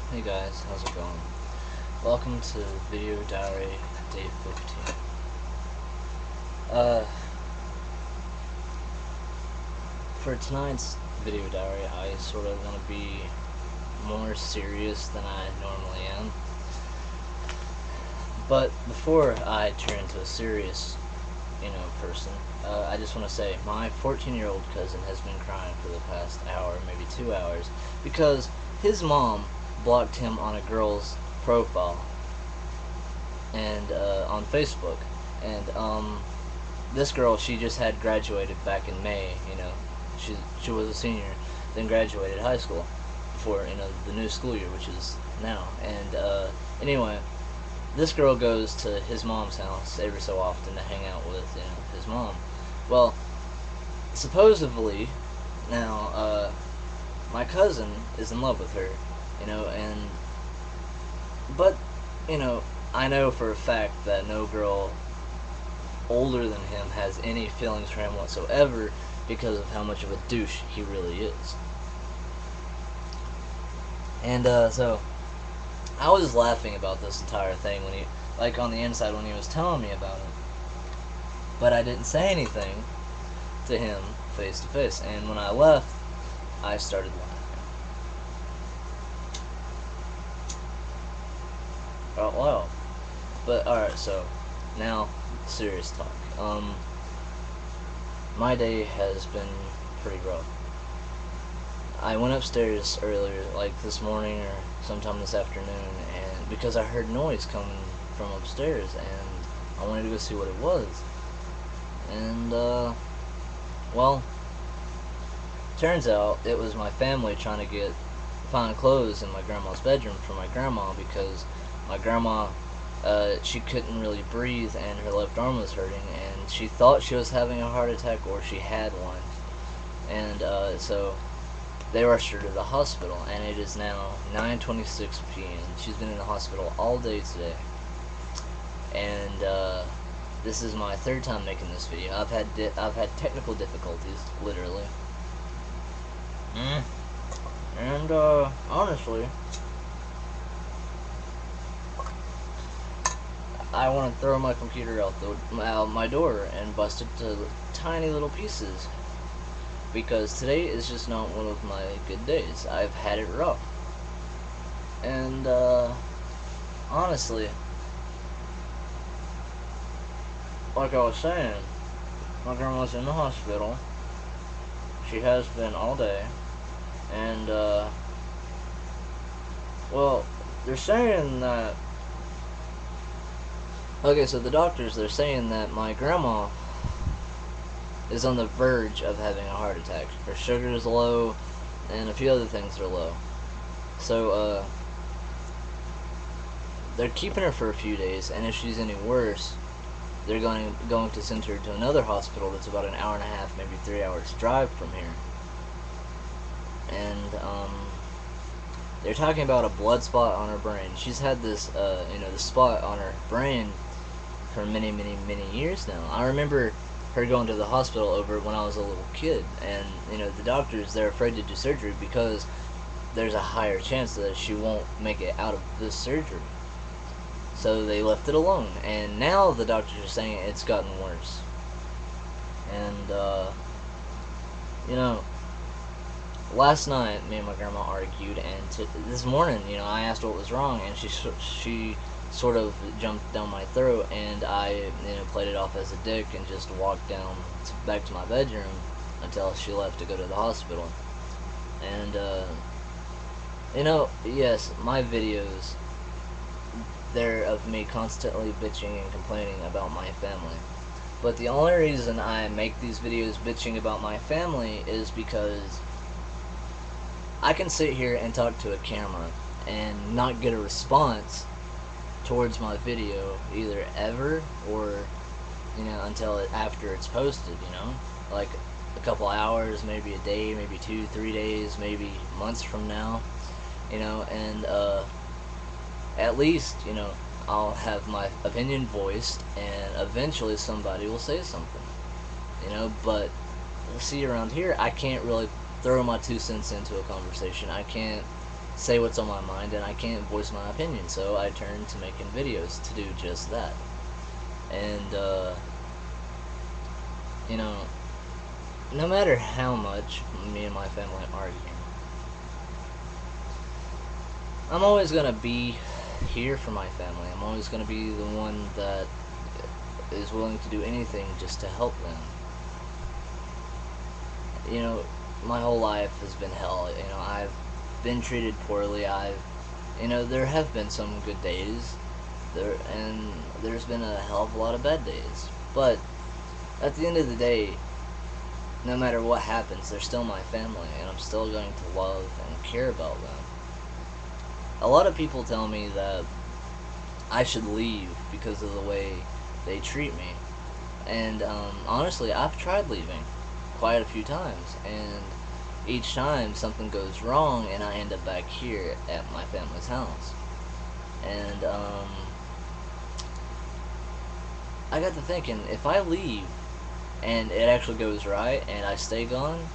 Hey guys, how's it going? Welcome to Video Diary Day 15. For tonight's video diary, I sort of want to be more serious than I normally am. But before I turn into a serious, person, I just want to say my 14-year-old cousin has been crying for the past hour, maybe 2 hours, because his mom blocked him on a girl's profile and on Facebook, and this girl, she just had graduated back in May. She was a senior, then graduated high school for the new school year, which is now. And anyway, this girl goes to his mom's house every so often to hang out with his mom. Well, supposedly now my cousin is in love with her, and but I know for a fact that no girl older than him has any feelings for him whatsoever because of how much of a douche he really is. And so I was laughing about this entire thing when on the inside when he was telling me about it, but I didn't say anything to him face to face. And when I left, I started laughing. Out loud. But alright, so now serious talk. My day has been pretty rough. I went upstairs earlier, like this morning or sometime this afternoon, and because I heard noise coming from upstairs, and I wanted to go see what it was. And well, turns out it was my family trying to find clothes in my grandma's bedroom for my grandma, because my grandma, she couldn't really breathe and her left arm was hurting, and she thought she was having a heart attack, or she had one. And so they rushed her to the hospital, and it is now 9:26 p.m. She's been in the hospital all day today. And this is my third time making this video. I've had technical difficulties, literally. And honestly, I want to throw my computer out my door and bust it to tiny little pieces, because today is just not one of my good days. I've had it rough. And honestly, like I was saying, my grandma's in the hospital. She has been all day. And well, they're saying that, okay, so the doctors, they're saying that my grandma is on the verge of having a heart attack. Her sugar is low, and a few other things are low. So, they're keeping her for a few days, and if she's any worse, they're going to send her to another hospital that's about an hour and a half, maybe 3 hours drive from here. And, they're talking about a blood spot on her brain. She's had this, this spot on her brain for many, many, many years now. I remember her going to the hospital over when I was a little kid, and the doctors, they're afraid to do surgery because there's a higher chance that she won't make it out of this surgery. So they left it alone, and now the doctors are saying it's gotten worse. And last night me and my grandma argued, and this morning, I asked what was wrong, and she sort of jumped down my throat, and I, played it off as a dick and just walked back to my bedroom until she left to go to the hospital. And, yes, my videos, they're of me constantly bitching and complaining about my family. But the only reason I make these videos bitching about my family is because I can sit here and talk to a camera and not get a response towards my video either ever or until after it's posted, like a couple hours, maybe a day, maybe 2-3 days, maybe months from now, and at least I'll have my opinion voiced, and eventually somebody will say something, but see, around here I can't really throw my 2 cents into a conversation. I can't say what's on my mind, and I can't voice my opinion, so I turn to making videos to do just that. And you know, no matter how much me and my family argue, I'm always gonna be here for my family. I'm always gonna be the one that is willing to do anything just to help them. You know, my whole life has been hell. You know, I've been treated poorly. There have been some good days, and there's been a hell of a lot of bad days. But at the end of the day, no matter what happens, they're still my family, and I'm still going to love and care about them. A lot of people tell me that I should leave because of the way they treat me. And honestly, I've tried leaving quite a few times, and each time something goes wrong and I end up back here at my family's house. And I got to thinking, if I leave and it actually goes right and I stay gone,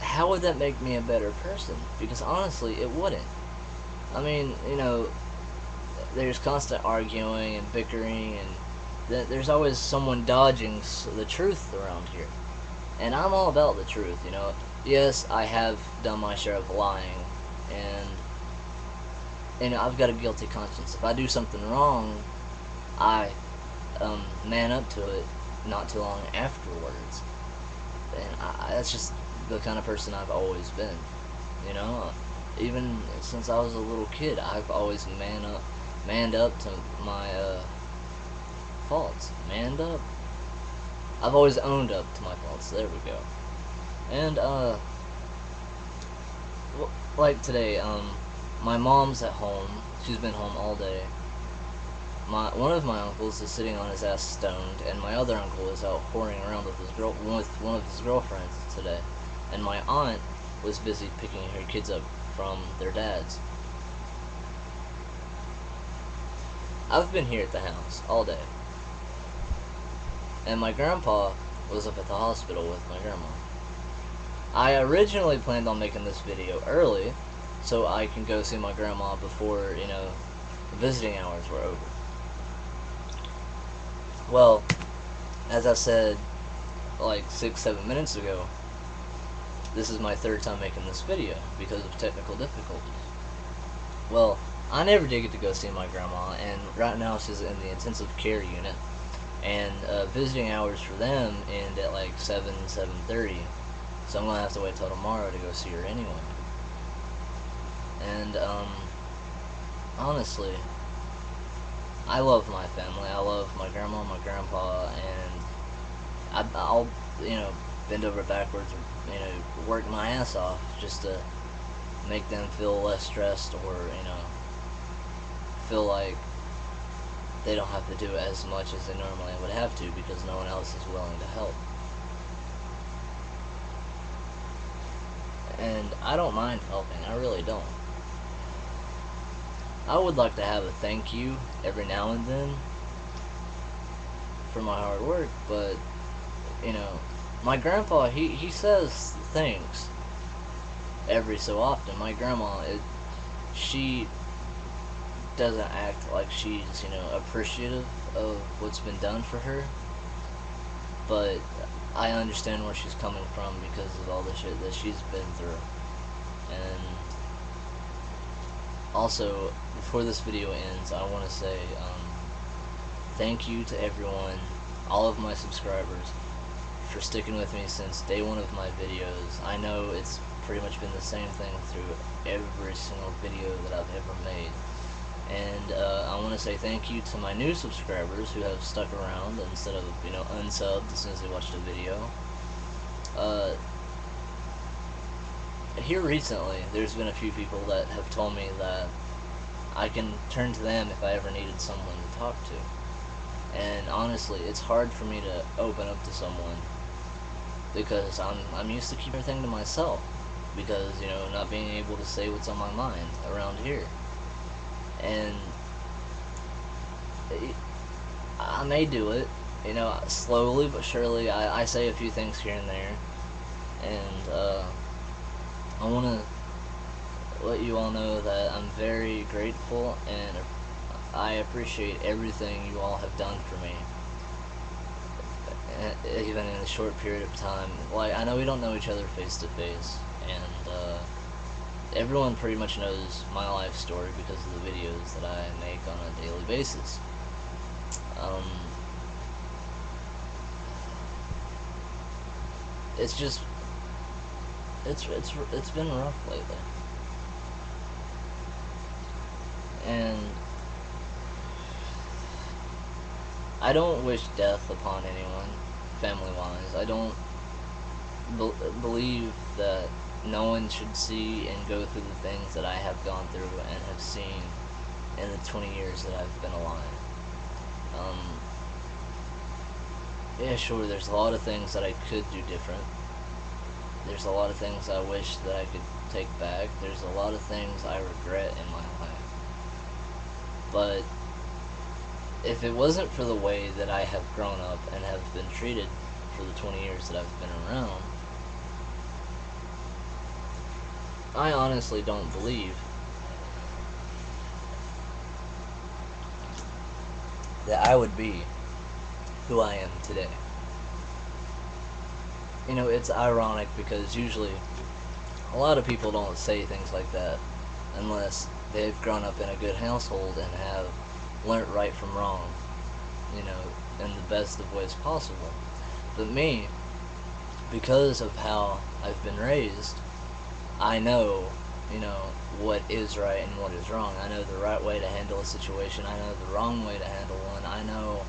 how would that make me a better person? Because honestly, it wouldn't. I mean, there's constant arguing and bickering, and there's always someone dodging the truth around here. And I'm all about the truth, Yes, I have done my share of lying, and I've got a guilty conscience. If I do something wrong, I man up to it not too long afterwards. And that's just the kind of person I've always been, Even since I was a little kid, I've always manned up to my faults. Manned up. I've always owned up to my faults. There we go. And like today, my mom's at home. She's been home all day. One of my uncles is sitting on his ass stoned, and my other uncle is out whoring around with one of his girlfriends today. And my aunt was busy picking her kids up from their dads. I've been here at the house all day. And my grandpa was up at the hospital with my grandma. I originally planned on making this video early so I can go see my grandma before, visiting hours were over. Well, as I said like 6-7 minutes ago, this is my third time making this video because of technical difficulties. Well, I never did get to go see my grandma, and right now she's in the intensive care unit, and visiting hours for them end at like 7:30, so I'm gonna have to wait till tomorrow to go see her anyway. And honestly, I love my family. I love my grandma, my grandpa, and I'll bend over backwards, or work my ass off just to make them feel less stressed, or feel like they don't have to do as much as they normally would have to because no one else is willing to help. And I don't mind helping, I really don't. I would like to have a thank you every now and then for my hard work, but my grandpa, he says things every so often. My grandma, she doesn't act like she's, appreciative of what's been done for her, but I understand where she's coming from because of all the shit that she's been through. And also, before this video ends, I want to say thank you to everyone, all of my subscribers, for sticking with me since day one of my videos. I know it's pretty much been the same thing through every single video that I've ever made. And I want to say thank you to my new subscribers who have stuck around instead of, unsubbed as soon as they watched a video. Here recently, there's been a few people that have told me that I can turn to them if I ever needed someone to talk to. And honestly, it's hard for me to open up to someone because I'm used to keeping everything to myself because, not being able to say what's on my mind around here. And I may do it, slowly but surely. I say a few things here and there, and I want to let you all know that I'm very grateful and I appreciate everything you all have done for me, even in a short period of time. Like, I know we don't know each other face to face, and everyone pretty much knows my life story because of the videos that I make on a daily basis. It's just, it's been rough lately, and I don't wish death upon anyone, family-wise. I don't believe that no one should see and go through the things that I have gone through and have seen in the 20 years that I've been alive. Yeah, sure, there's a lot of things that I could do different. There's a lot of things I wish that I could take back. There's a lot of things I regret in my life. But if it wasn't for the way that I have grown up and have been treated for the 20 years that I've been around, I honestly don't believe that I would be who I am today. You know, it's ironic because usually a lot of people don't say things like that unless they've grown up in a good household and have learnt right from wrong, you know, in the best of ways possible. But me, because of how I've been raised, I know, you know, what is right and what is wrong. I know the right way to handle a situation. I know the wrong way to handle one. I know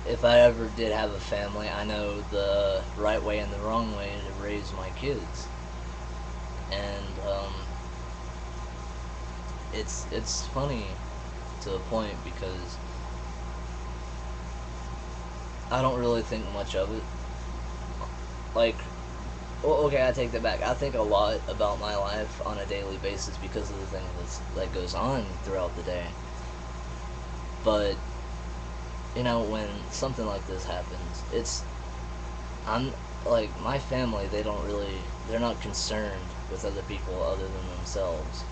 if I ever did have a family, I know the right way and the wrong way to raise my kids. And it's funny to a point because I don't really think much of it. Like, well, okay, I take that back. I think a lot about my life on a daily basis because of the things that goes on throughout the day. But, you know, when something like this happens, I'm, like, my family, they're not concerned with other people other than themselves.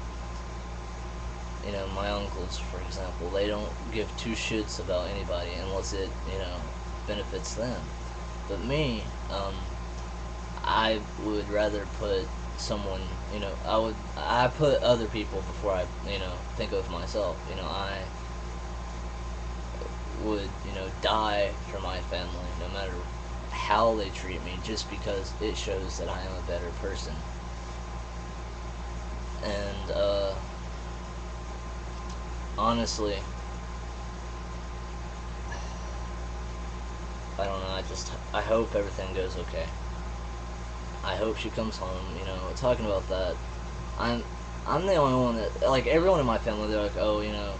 You know, my uncles, for example, they don't give two shits about anybody unless it, you know, benefits them. But me, I would rather put someone, you know, I put other people before I, you know, think of myself. You know, I would, you know, die for my family no matter how they treat me, just because it shows that I am a better person. And honestly, I don't know, I hope everything goes okay. I hope she comes home, you know. Talking about that, I'm the only one that, like, everyone in my family, they're like, oh, you know,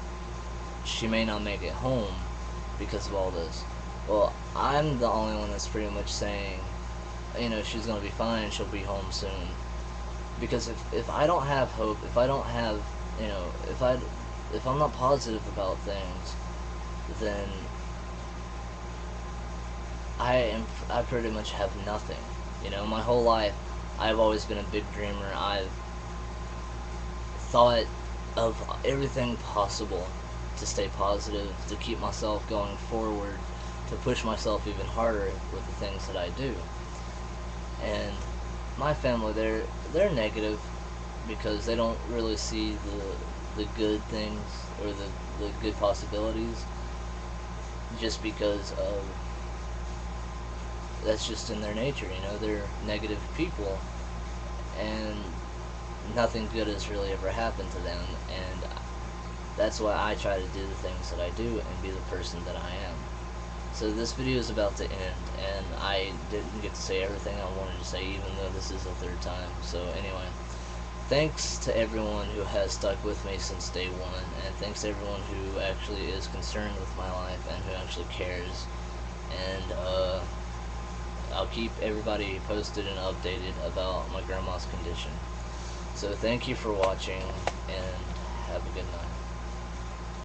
she may not make it home because of all this. Well, I'm the only one that's pretty much saying, you know, she's gonna be fine, she'll be home soon. Because if I don't have hope, if I don't have, you know, if I'm not positive about things, then I pretty much have nothing. You know, my whole life, I've always been a big dreamer. I've thought of everything possible to stay positive, to keep myself going forward, to push myself even harder with the things that I do. And my family, they're negative because they don't really see the good things or the good possibilities, just because of that's just in their nature. You know, they're negative people, and nothing good has really ever happened to them, and that's why I try to do the things that I do and be the person that I am. So this video is about to end, and I didn't get to say everything I wanted to say, even though this is the third time. So anyway, thanks to everyone who has stuck with me since day one, and thanks to everyone who actually is concerned with my life and who actually cares. And I'll keep everybody posted and updated about my grandma's condition. So thank you for watching, and have a good night.